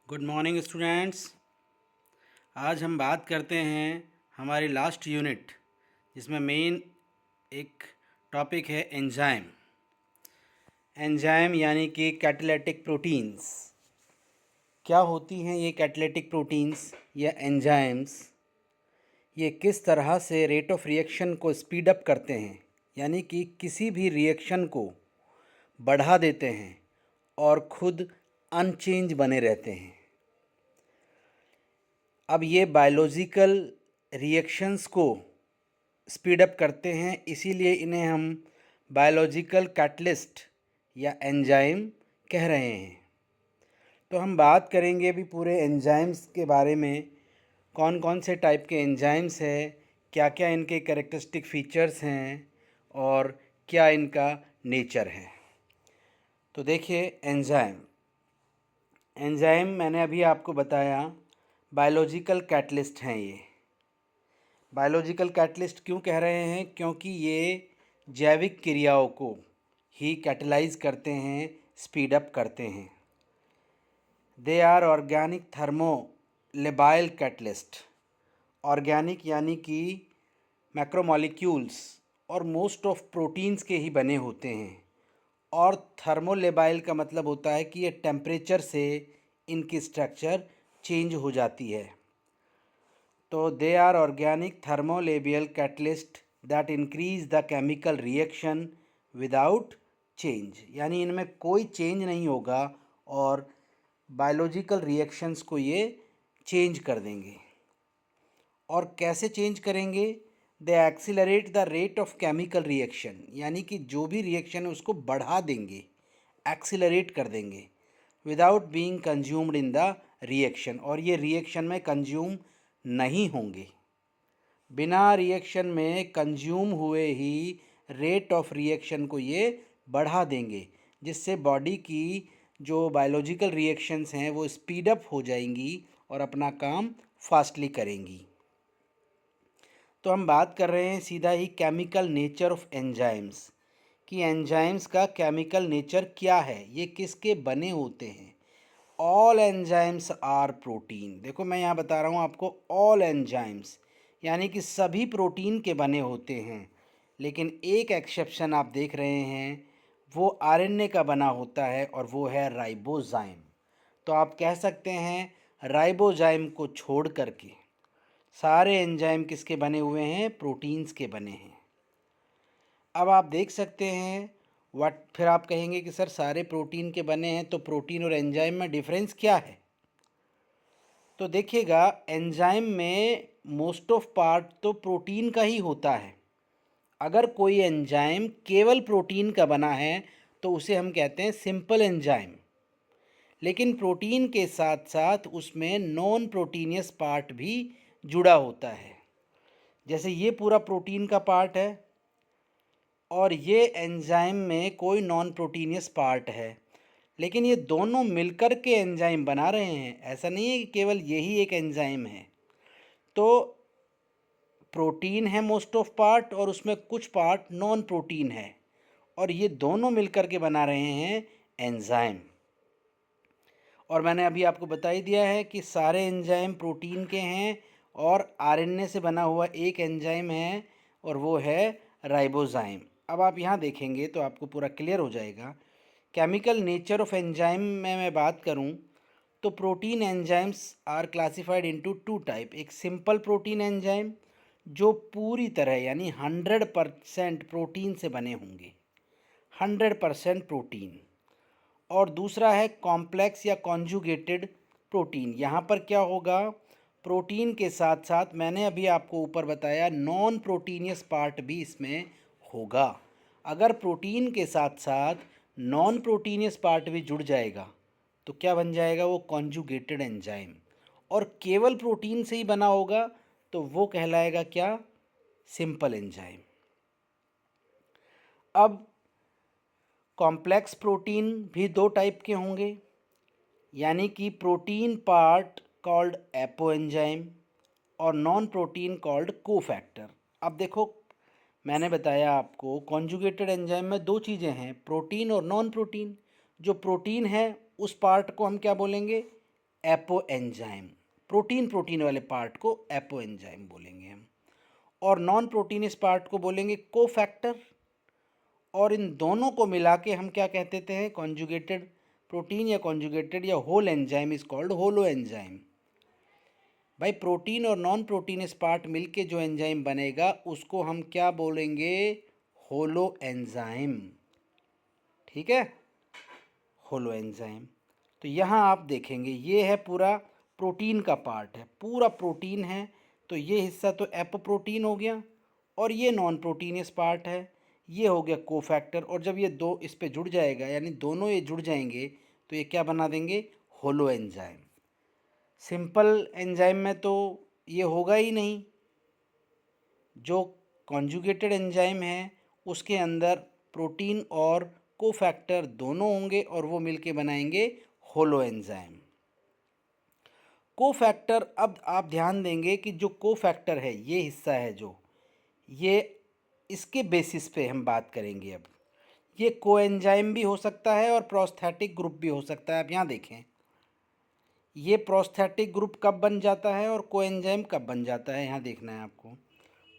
Good morning students. आज हम बात करते हैं हमारी लास्ट यूनिट जिसमें मेन एक टॉपिक है एंजाइम। एंजाइम यानी कि कैटालिटिक प्रोटीन्स। क्या होती हैं ये कैटालिटिक प्रोटीन्स या एंजाइम्स? ये किस तरह से रेट ऑफ रिएक्शन को स्पीड अप करते हैं, यानी कि किसी भी रिएक्शन को बढ़ा देते हैं और खुद अनचेंज बने रहते हैं। अब ये बायोलॉजिकल रिएक्शंस को स्पीड अप करते हैं, इसीलिए इन्हें हम बायोलॉजिकल कैटलिस्ट या एंजाइम कह रहे हैं। तो हम बात करेंगे भी पूरे एंजाइम्स के बारे में, कौन कौन से टाइप के एंजाइम्स हैं, क्या क्या इनके कैरेक्टरिस्टिक फीचर्स हैं और क्या इनका नेचर है। तो देखिए एंजाइम मैंने अभी आपको बताया बायोलॉजिकल कैटलिस्ट हैं। ये बायोलॉजिकल कैटलिस्ट क्यों कह रहे हैं? क्योंकि ये जैविक क्रियाओं को ही कैटलाइज करते हैं, स्पीड अप करते हैं। They are organic thermolabile catalyst. Organic यानी कि मैक्रोमोलिक्यूल्स और मोस्ट ऑफ प्रोटीन्स के ही बने होते हैं, और थर्मोलेबाइल का मतलब होता है कि ये टेम्परेचर से इनकी स्ट्रक्चर चेंज हो जाती है। तो they are organic thermolabile catalyst that increase the chemical reaction without change, यानी इनमें कोई चेंज नहीं होगा और बायोलॉजिकल रिएक्शंस को ये चेंज कर देंगे। और कैसे चेंज करेंगे? They accelerate the rate of chemical reaction, यानी कि जो भी रिएक्शन है उसको बढ़ा देंगे, एक्सीलरेट कर देंगे, without being consumed in the reaction, और ये रिएक्शन में कंज्यूम नहीं होंगे। बिना रिएक्शन में कंज्यूम हुए ही रेट ऑफ रिएक्शन को ये बढ़ा देंगे, जिससे बॉडी की जो बायोलॉजिकल रिएक्शंस हैं वो स्पीड अप हो जाएंगी और अपना काम फास्टली करेंगी। तो हम बात कर रहे हैं सीधा ही केमिकल नेचर ऑफ एंजाइम्स, कि एंजाइम्स का केमिकल नेचर क्या है, ये किसके बने होते हैं। All enzymes are protein. देखो मैं यहाँ बता रहा हूँ आपको, ऑल एंजाइम्स यानी कि सभी प्रोटीन के बने होते हैं, लेकिन एक एक्सेप्शन आप देख रहे हैं, वो आरएनए का बना होता है और वो है राइबोजाइम। तो आप कह सकते हैं राइबोजाइम को छोड़ करके सारे एंजाइम किसके बने हुए हैं? प्रोटीन्स के बने हैं। अब आप देख सकते हैं फिर आप कहेंगे कि सर सारे प्रोटीन के बने हैं, तो प्रोटीन और एंजाइम में डिफरेंस क्या है? तो देखिएगा, एंजाइम में मोस्ट ऑफ पार्ट तो प्रोटीन का ही होता है। अगर कोई एंजाइम केवल प्रोटीन का बना है तो उसे हम कहते हैं सिंपल एंजाइम, लेकिन प्रोटीन के साथ साथ उसमें नॉन प्रोटीनियस पार्ट भी जुड़ा होता है। जैसे ये पूरा प्रोटीन का पार्ट है और ये एंजाइम में कोई नॉन प्रोटीनियस पार्ट है, लेकिन ये दोनों मिलकर के एंजाइम बना रहे हैं। ऐसा नहीं है कि केवल यही एक एंजाइम है। तो प्रोटीन है मोस्ट ऑफ पार्ट और उसमें कुछ पार्ट नॉन प्रोटीन है, और ये दोनों मिलकर के बना रहे हैं एंजाइम। और मैंने अभी आपको बता ही दिया है कि सारे एंजाइम प्रोटीन के हैं और आरएनए से बना हुआ एक एंजाइम है और वो है राइबोजाइम। अब आप यहाँ देखेंगे तो आपको पूरा क्लियर हो जाएगा। केमिकल नेचर ऑफ एंजाइम में मैं बात करूँ तो protein enzymes are classified into two type. एक सिंपल प्रोटीन एंजाइम जो पूरी तरह यानी 100% प्रोटीन से बने होंगे, 100% प्रोटीन। और दूसरा है कॉम्प्लेक्स या कॉन्जुगेटेड प्रोटीन। यहाँ पर क्या होगा? प्रोटीन के साथ साथ मैंने अभी आपको ऊपर बताया नॉन प्रोटीनियस पार्ट भी इसमें होगा। अगर प्रोटीन के साथ साथ नॉन प्रोटीनियस पार्ट भी जुड़ जाएगा तो क्या बन जाएगा? वो कॉन्जुगेटेड एंजाइम। और केवल प्रोटीन से ही बना होगा तो वो कहलाएगा क्या? Simple enzyme. अब कॉम्प्लेक्स प्रोटीन भी दो टाइप के होंगे, यानी कि protein part called apo enzyme और नॉन प्रोटीन कॉल्ड कोफैक्टर। अब देखो मैंने बताया आपको कॉन्जुगेटेड एंजाइम में दो चीज़ें हैं, प्रोटीन और नॉन प्रोटीन। जो प्रोटीन है उस पार्ट को हम क्या बोलेंगे? Apo enzyme. प्रोटीन प्रोटीन वाले पार्ट को एपो एंजाइम बोलेंगे हम, और नॉन प्रोटीनस पार्ट को बोलेंगे कोफैक्टर। और इन दोनों को मिला के हम क्या कहते थे, कॉन्जुगेटेड प्रोटीन या कॉन्जुगेटेड या whole enzyme is called holoenzyme. भाई प्रोटीन और नॉन प्रोटीनस पार्ट मिलके जो एंजाइम बनेगा उसको हम क्या बोलेंगे, होलो एंजाइम। ठीक है, होलो एंजाइम। तो यहाँ आप देखेंगे ये है पूरा प्रोटीन का पार्ट है, पूरा प्रोटीन है, तो ये हिस्सा तो एपोप्रोटीन हो गया, और ये नॉन प्रोटीनियस पार्ट है, ये हो गया कोफैक्टर। और जब ये दो इस पे जुड़ जाएगा, यानी दोनों ये जुड़ जाएंगे, तो ये क्या बना देंगे, होलो एंजाइम। सिंपल एंजाइम में तो ये होगा ही नहीं, जो कॉन्जुगेटेड एंजाइम है उसके अंदर प्रोटीन और कोफैक्टर दोनों होंगे और वो मिलके बनाएंगे होलो एंजाइम। कोफैक्टर, अब आप ध्यान देंगे कि जो कोफैक्टर है ये हिस्सा है जो, ये इसके बेसिस पे हम बात करेंगे। अब ये कोएंजाइम भी हो सकता है और प्रोस्थेटिक ग्रुप भी हो सकता है। आप यहाँ देखें, ये प्रोस्थेटिक ग्रुप कब बन जाता है और कोएंजाइम कब बन जाता है, यहाँ देखना है आपको।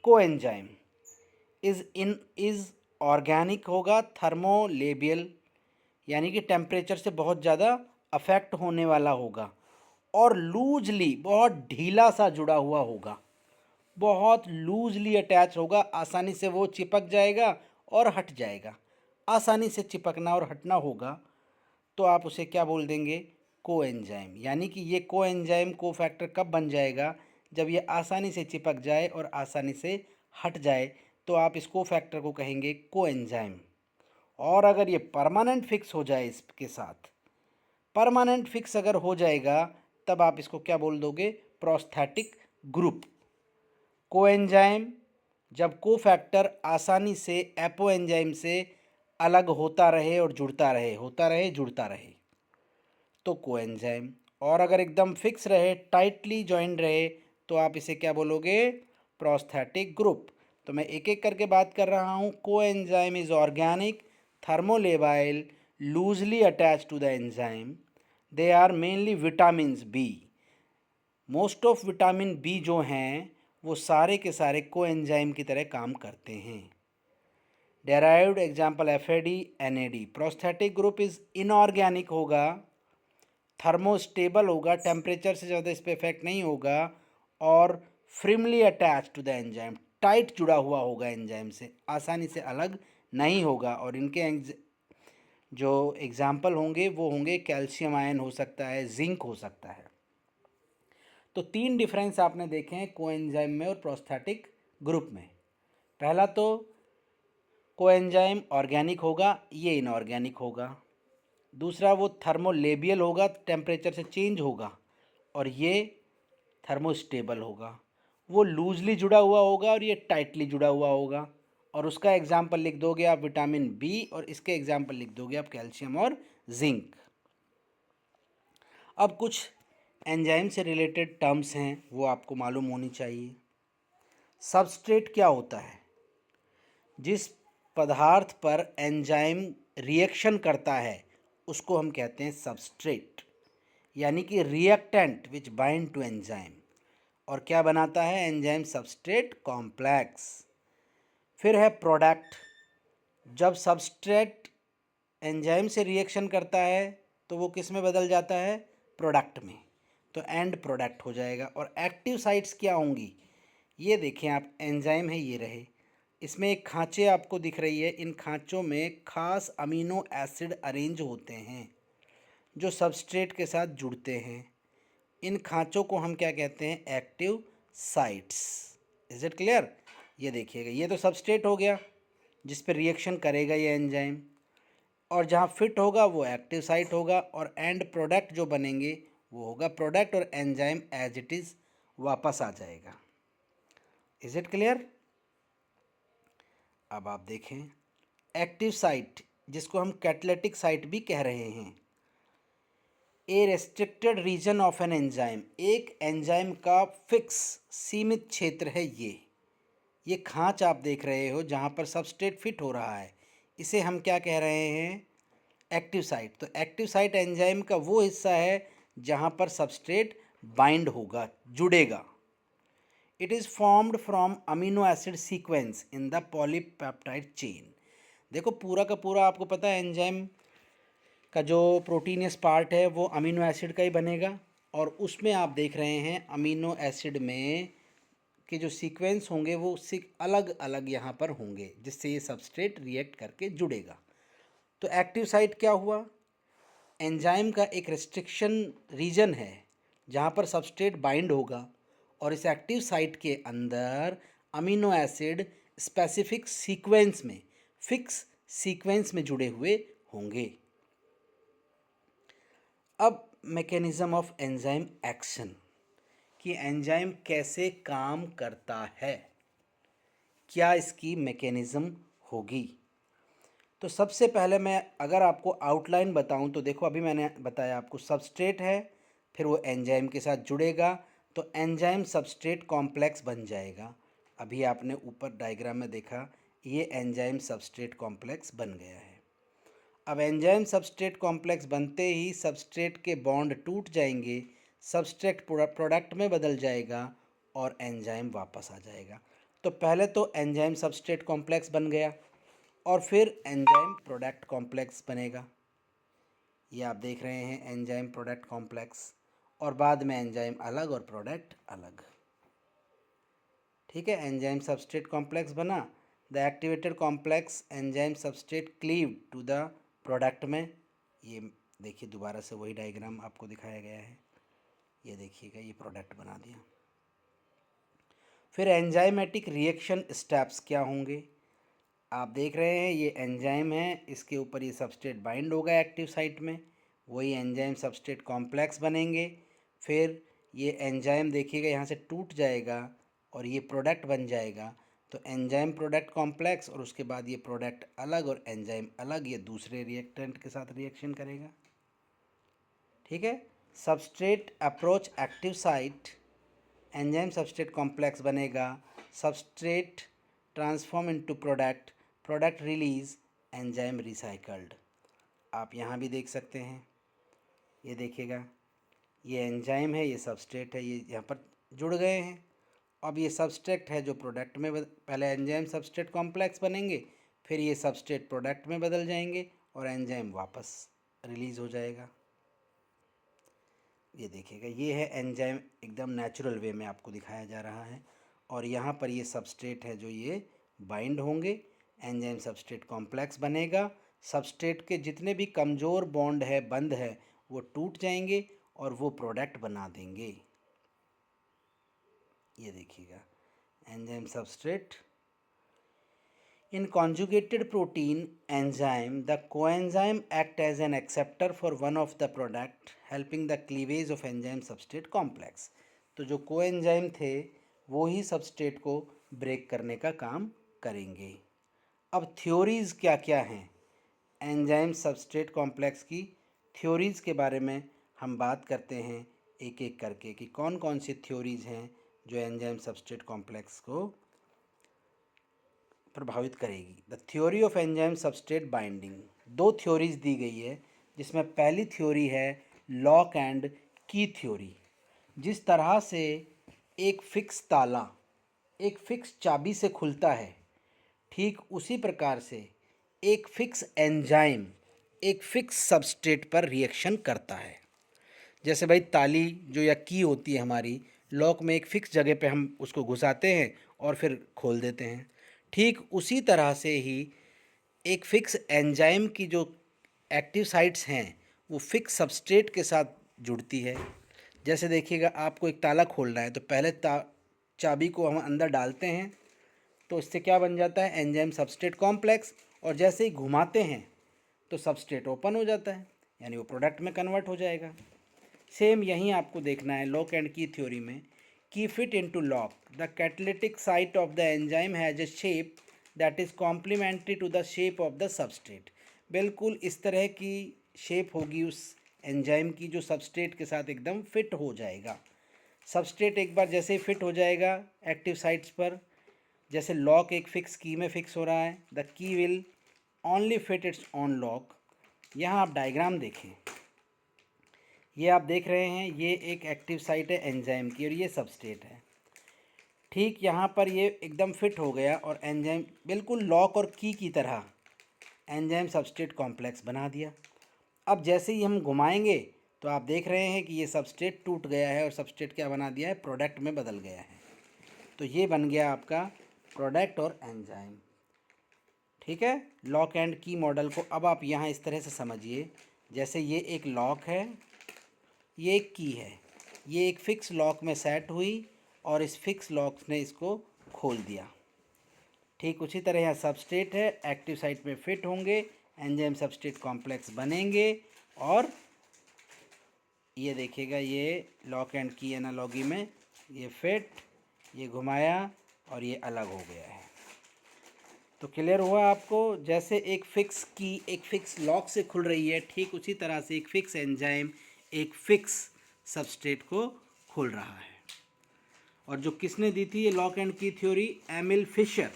कोएंजाइम इज़ ऑर्गेनिक होगा, थर्मोलेबियल, यानी कि टेम्परेचर से बहुत ज़्यादा अफेक्ट होने वाला होगा, और लूजली, बहुत ढीला सा जुड़ा हुआ होगा, बहुत लूजली अटैच होगा, आसानी से वो चिपक जाएगा और हट जाएगा। आसानी से चिपकना और हटना होगा, तो आप उसे क्या बोल देंगे, कोएंजाइम। यानी कि ये कोएंजाइम कोफैक्टर कब बन जाएगा, जब ये आसानी से चिपक जाए और आसानी से हट जाए, तो आप इस कोफैक्टर को कहेंगे कोएंजाइम। और अगर ये परमानेंट फिक्स हो जाए, इसके साथ परमानेंट फिक्स अगर हो जाएगा, तब आप इसको क्या बोल दोगे, प्रोस्थेटिक ग्रुप। कोएंजाइम जब कोफैक्टर आसानी से एपो एंजाइम से अलग होता रहे और जुड़ता रहे, होता रहे जुड़ता रहे, तो कोएंजाइम। और अगर एकदम फिक्स रहे, टाइटली जॉइंड रहे, तो आप इसे क्या बोलोगे, प्रोस्थेटिक ग्रुप। तो मैं एक एक करके बात कर रहा हूँ। Coenzyme is organic, thermolabile, loosely attach to the enzyme, they are mainly vitamins B. Most of vitamin B जो हैं वो सारे के सारे कोएंजाइम की तरह काम करते हैं। Derived example FAD, NAD. Prosthetic group is inorganic होगा, थर्मोस्टेबल होगा, टेम्परेचर से ज़्यादा इस पर इफेक्ट नहीं होगा, और firmly attach to the enzyme, tight जुड़ा हुआ होगा एंजाइम से, आसानी से अलग नहीं होगा। और इनके जो एग्जाम्पल होंगे वो होंगे कैल्शियम आयन हो सकता है, जिंक हो सकता है। तो तीन डिफरेंस आपने देखे हैं कोएंजाइम में और प्रोस्थेटिक ग्रुप में। पहला तो कोएंजाइम ऑर्गेनिक होगा, ये इनऑर्गेनिक होगा। दूसरा वो थर्मोलेबियल होगा, टेम्परेचर से चेंज होगा, और ये थर्मोस्टेबल होगा। वो लूजली जुड़ा हुआ होगा और ये टाइटली जुड़ा हुआ होगा। और उसका एग्जाम्पल लिख दोगे आप विटामिन बी, और इसके एग्जाम्पल लिख दोगे आप कैल्शियम और जिंक। अब कुछ एंजाइम से रिलेटेड टर्म्स हैं, वो आपको मालूम होनी चाहिए। सबस्ट्रेट क्या होता है, जिस पदार्थ पर एंजाइम रिएक्शन करता है उसको हम कहते हैं सबस्ट्रेट, यानी कि reactant which bind to enzyme. और क्या बनाता है एंजाइम, सबस्ट्रेट कॉम्प्लेक्स। फिर है प्रोडक्ट, जब सबस्ट्रेट एंजाइम से रिएक्शन करता है तो वो किस में बदल जाता है, प्रोडक्ट में, तो एंड प्रोडक्ट हो जाएगा। और एक्टिव साइट्स क्या होंगी, ये देखें आप, एंजाइम है ये रहे, इसमें एक खांचे आपको दिख रही है, इन खांचों में खास अमीनो एसिड अरेंज होते हैं जो सबस्ट्रेट के साथ जुड़ते हैं। इन खांचों को हम क्या कहते हैं, active sites. Is it clear. ये देखिएगा, ये तो सबस्ट्रेट हो गया जिस पर रिएक्शन करेगा ये एंजाइम, और जहाँ फिट होगा वो एक्टिव साइट होगा, और एंड प्रोडक्ट जो बनेंगे वो होगा प्रोडक्ट, और एंजाइम एज इट इज़ वापस आ जाएगा। Is it clear. अब आप देखें एक्टिव साइट, जिसको हम कैटालिटिक साइट भी कह रहे हैं। A restricted region of an enzyme, एक एंजाइम का फिक्स सीमित क्षेत्र है ये खांच आप देख रहे हो जहाँ पर सबस्ट्रेट फिट हो रहा है, इसे हम क्या कह रहे हैं, एक्टिव साइट। तो एक्टिव साइट एंजाइम का वो हिस्सा है जहाँ पर सबस्ट्रेट बाइंड होगा, जुड़ेगा। It is formed from amino acid sequence in the polypeptide chain. देखो पूरा का पूरा आपको पता है एंजाइम का जो प्रोटीनियस पार्ट है वो अमीनो एसिड का ही बनेगा, और उसमें आप देख रहे हैं अमीनो एसिड में के जो सीक्वेंस होंगे वो उससे अलग अलग यहाँ पर होंगे, जिससे ये सबस्ट्रेट रिएक्ट करके जुड़ेगा। तो एक्टिव साइट क्या हुआ? एंजाइम का एक रिस्ट्रिक्शन रीजन है जहाँ पर सबस्ट्रेट बाइंड होगा, और इस एक्टिव साइट के अंदर अमीनो एसिड स्पेसिफिक सीक्वेंस में, फिक्स सीक्वेंस में जुड़े हुए होंगे। अब मैकेनिज्म ऑफ एंजाइम एक्शन, कि एंजाइम कैसे काम करता है, क्या इसकी मैकेनिज्म होगी। तो सबसे पहले मैं अगर आपको आउटलाइन बताऊं तो देखो, अभी मैंने बताया आपको सबस्ट्रेट है, फिर वो एंजाइम के साथ जुड़ेगा तो एंजाइम सबस्ट्रेट कॉम्प्लेक्स बन जाएगा। अभी आपने ऊपर डायग्राम में देखा, ये एंजाइम सबस्ट्रेट कॉम्प्लेक्स बन गया है। अब एंजाइम सबस्ट्रेट कॉम्प्लेक्स बनते ही सबस्ट्रेट के बॉन्ड टूट जाएंगे, सबस्ट्रेट प्रोडक्ट में बदल जाएगा और एंजाइम वापस आ जाएगा। तो पहले तो एंजाइम सबस्ट्रेट कॉम्प्लेक्स बन गया और फिर एंजाइम प्रोडक्ट कॉम्प्लेक्स बनेगा। ये आप देख रहे हैं एंजाइम प्रोडक्ट कॉम्प्लेक्स, और बाद में एंजाइम अलग और प्रोडक्ट अलग। ठीक है, एंजाइम सबस्ट्रेट कॉम्प्लेक्स बना, the activated complex enzyme substrate cleave to the product में। ये देखिए दोबारा से वही डायग्राम आपको दिखाया गया है, ये देखिएगा ये प्रोडक्ट बना दिया। फिर एंजाइमेटिक रिएक्शन स्टेप्स क्या होंगे, आप देख रहे हैं ये एंजाइम है, इसके ऊपर ये सबस्ट्रेट बाइंड होगा एक्टिव साइट में, वही एंजाइम सबस्ट्रेट कॉम्प्लेक्स बनेंगे। फिर ये एंजाइम देखिएगा यहाँ से टूट जाएगा और ये प्रोडक्ट बन जाएगा। तो एंजाइम प्रोडक्ट कॉम्प्लेक्स, और उसके बाद ये प्रोडक्ट अलग और एंजाइम अलग, ये दूसरे रिएक्टेंट के साथ रिएक्शन करेगा। ठीक है, substrate approach active site, enzyme substrate complex बनेगा, substrate transform into product, product release, enzyme recycled. आप यहाँ भी देख सकते हैं, ये देखिएगा ये एंजाइम है, ये सबस्ट्रेट है, ये यहाँ पर जुड़ गए हैं। अब ये सबस्ट्रेट है जो प्रोडक्ट में पहले एंजाइम सबस्ट्रेट कॉम्प्लेक्स बनेंगे, फिर ये सबस्ट्रेट प्रोडक्ट में बदल जाएंगे और एंजाइम वापस रिलीज़ हो जाएगा। ये देखिएगा ये है एंजाइम, एकदम नेचुरल वे में आपको दिखाया जा रहा है, और यहाँ पर ये सबस्ट्रेट है जो ये बाइंड होंगे, एंजाइम सबस्ट्रेट कॉम्प्लेक्स बनेगा, सबस्ट्रेट के जितने भी कमज़ोर बॉन्ड है, बंद है, वो टूट जाएंगे और वो प्रोडक्ट बना देंगे। ये देखिएगा enzyme substrate in conjugated protein enzyme, the coenzyme act as an acceptor for one of the product, helping the cleavage of enzyme substrate complex। तो जो कोएंजाइम थे वो ही सबस्ट्रेट को ब्रेक करने का काम करेंगे। अब थ्योरीज़ क्या क्या हैं एंजाइम सबस्ट्रेट कॉम्प्लेक्स की, थ्योरीज़ के बारे में हम बात करते हैं एक एक करके, कि कौन कौन सी थ्योरीज़ हैं जो एंजाइम सबस्ट्रेट कॉम्प्लेक्स को प्रभावित करेगी। The theory of enzyme substrate binding, दो थ्योरीज दी गई है, जिसमें पहली थ्योरी है लॉक एंड की थ्योरी। जिस तरह से एक फिक्स ताला एक फिक्स चाबी से खुलता है, ठीक उसी प्रकार से एक फिक्स एंजाइम एक फिक्स सबस्ट्रेट पर रिएक्शन करता है। जैसे भाई ताली जो या की होती है हमारी, लॉक में एक फ़िक्स जगह पे हम उसको घुसाते हैं और फिर खोल देते हैं, ठीक उसी तरह से ही एक फ़िक्स एंजाइम की जो एक्टिव साइट्स हैं वो फिक्स सबस्ट्रेट के साथ जुड़ती है। जैसे देखिएगा आपको एक ताला खोलना है तो पहले चाबी को हम अंदर डालते हैं, तो इससे क्या बन जाता है एंजाइम सबस्ट्रेट कॉम्प्लेक्स, और जैसे ही घुमाते हैं तो सबस्ट्रेट ओपन हो जाता है, यानी वो प्रोडक्ट में कन्वर्ट हो जाएगा। सेम यहीं आपको देखना है लॉक एंड की थ्योरी में, key fit into lock, the catalytic site of the enzyme has a shape that is complementary to the shape of the substrate. बिल्कुल इस तरह की शेप होगी उस एंजाइम की जो सबस्ट्रेट के साथ एकदम फिट हो जाएगा। सबस्ट्रेट एक बार जैसे ही फिट हो जाएगा एक्टिव साइट्स पर, जैसे लॉक एक फिक्स की में फिक्स हो रहा है, the key will only fit it's on lock. यहाँ आप डायग्राम देखें, ये आप देख रहे हैं, ये एक एक्टिव साइट है एंजाइम की और ये सबस्ट्रेट है। ठीक यहाँ पर ये एकदम फिट हो गया और एंजाइम बिल्कुल लॉक और की तरह एंजाइम सबस्ट्रेट कॉम्प्लेक्स बना दिया। अब जैसे ही हम घुमाएंगे तो आप देख रहे हैं कि ये सबस्ट्रेट टूट गया है और सबस्ट्रेट क्या बना दिया है, प्रोडक्ट में बदल गया है। तो ये बन गया आपका प्रोडक्ट और एंजाइम। ठीक है, लॉक एंड की मॉडल को अब आप यहाँ इस तरह से समझिए, जैसे ये एक लॉक है, ये एक की है, ये एक फ़िक्स लॉक में सेट हुई और इस फिक्स लॉक ने इसको खोल दिया। ठीक उसी तरह यहाँ सबस्ट्रेट है, एक्टिव साइट में फिट होंगे, एंजाइम सबस्ट्रेट कॉम्प्लेक्स बनेंगे और ये देखिएगा, ये लॉक एंड की एनालॉगी में ये फिट, ये घुमाया और ये अलग हो गया है। तो क्लियर हुआ आपको, जैसे एक फ़िक्स की एक फ़िक्स लॉक से खुल रही है, ठीक उसी तरह से एक फ़िक्स एंजाइम एक फ़िक्स सबस्ट्रेट को खोल रहा है। और जो किसने दी थी ये लॉक एंड की थ्योरी, एमिल फिशर,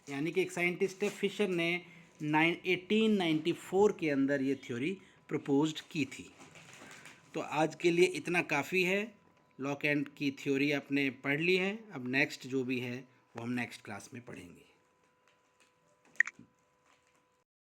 यानी कि एक साइंटिस्ट है, फिशर ने 1894 के अंदर ये थ्योरी प्रपोज्ड की थी। तो आज के लिए इतना काफ़ी है, लॉक एंड की थ्योरी आपने पढ़ ली है। अब नेक्स्ट जो भी है वो हम नेक्स्ट क्लास में पढ़ेंगे।